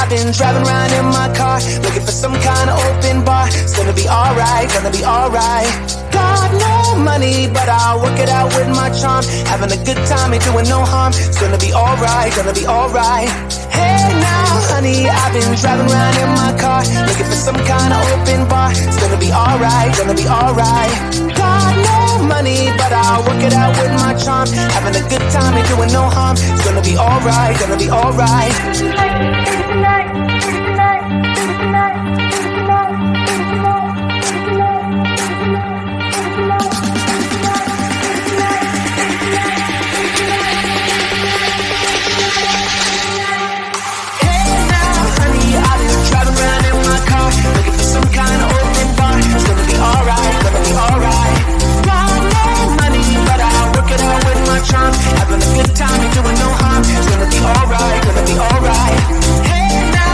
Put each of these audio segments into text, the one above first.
I've been driving around in my car, looking for some kind of open bar. It's gonna be alright, gonna be alright. Got no money, but I'll work it out with my charm. Having a good time, ain't doing no harm. It's gonna be alright, gonna be alright. Hey now, honey, I've been driving around in my car, looking for some kind of open bar. It's gonna be alright, gonna be alright. Got no money, but I'll work it out with my charm. Having a good time, ain't doing no harm. It's gonna be alright, gonna be alright. Some kind of open bar. It's gonna be alright, gonna be alright. Got no money, but I'll work it out with my charm. Having a good time, ain't doing no harm. It's gonna be alright, gonna be alright. Hey now.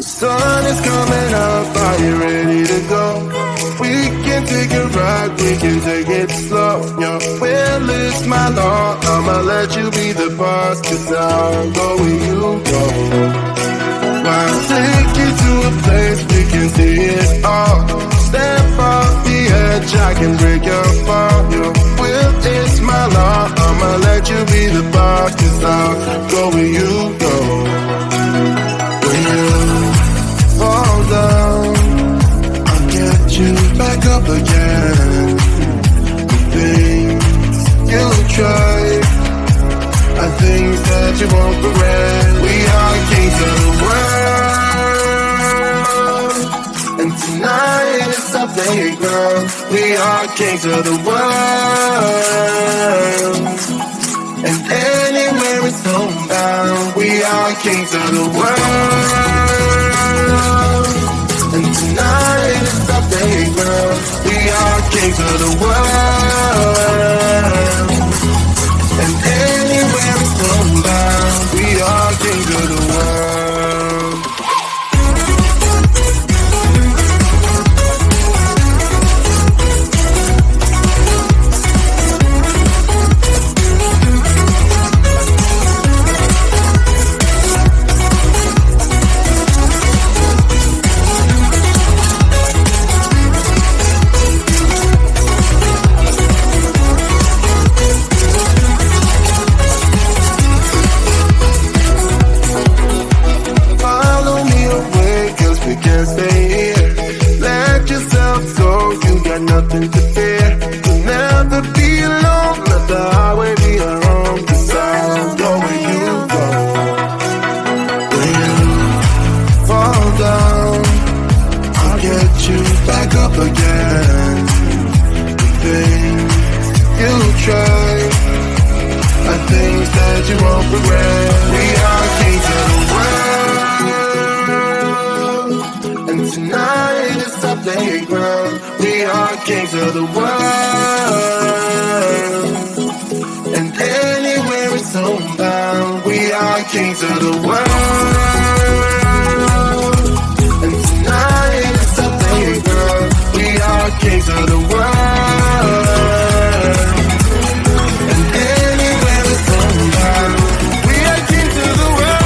Sun is coming up, are you ready to go? We can take a ride, we can take it slow. Your will is my law, I'ma let you be the boss, 'cause I'll go where you go. I'll take you to a place we can see it all. Step off the edge, I can break your fall. Your will is my law, I'ma let you be the boss, 'cause I'll go where you go. When you fall down, I'll get you back up again. The things you tried are things that you won't regret. We are kings of the world, and tonight is our playground. We are kings of the world, and anywhere it's homebound. We are kings of the world, and tonight is our playground. We are kings of the world, and anywhere it's homebound. We are kings of the world. Nothing to fear. You'll never be alone. Let the highway be our home, 'cause I'll go where you go. When you fall down, I'll get you back up again. The things you try are things that you won't regret. We are kings of the world, and tonight is our playground. We are kings of the world, and anywhere it's homebound. We are kings of the world, and tonight it's our playground. We are kings of the world, and anywhere it's homebound. We are kings of the world.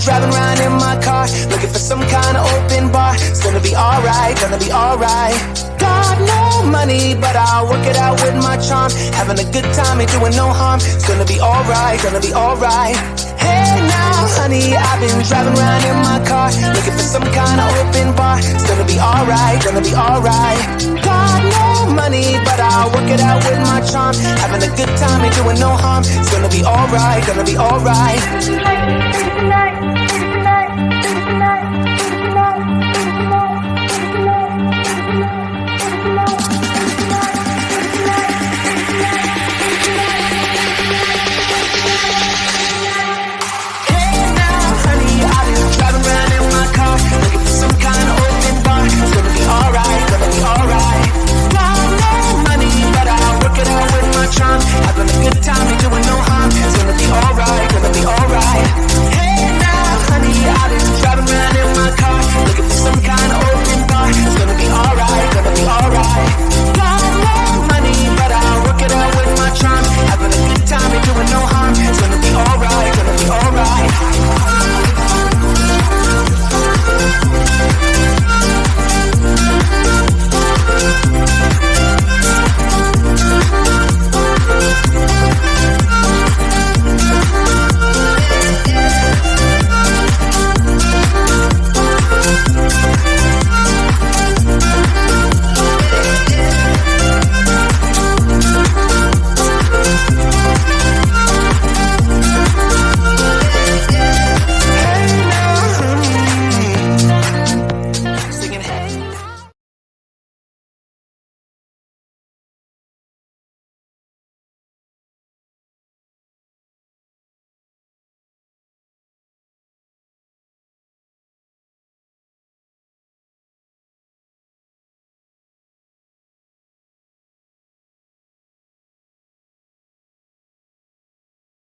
Driving around in my car, looking for some kind of open bar. It's gonna be alright, gonna be alright. Got no money, but I'll work it out with my charm. Having a good time, ain't doing no harm. It's gonna be alright, gonna be alright. Hey now, honey, I've been driving around in my car, looking for some kind of open bar. It's gonna be alright, gonna be alright. Got no money, but I'll work it out with my charm. Having a good time, ain't doing no harm. It's gonna be alright, gonna be alright.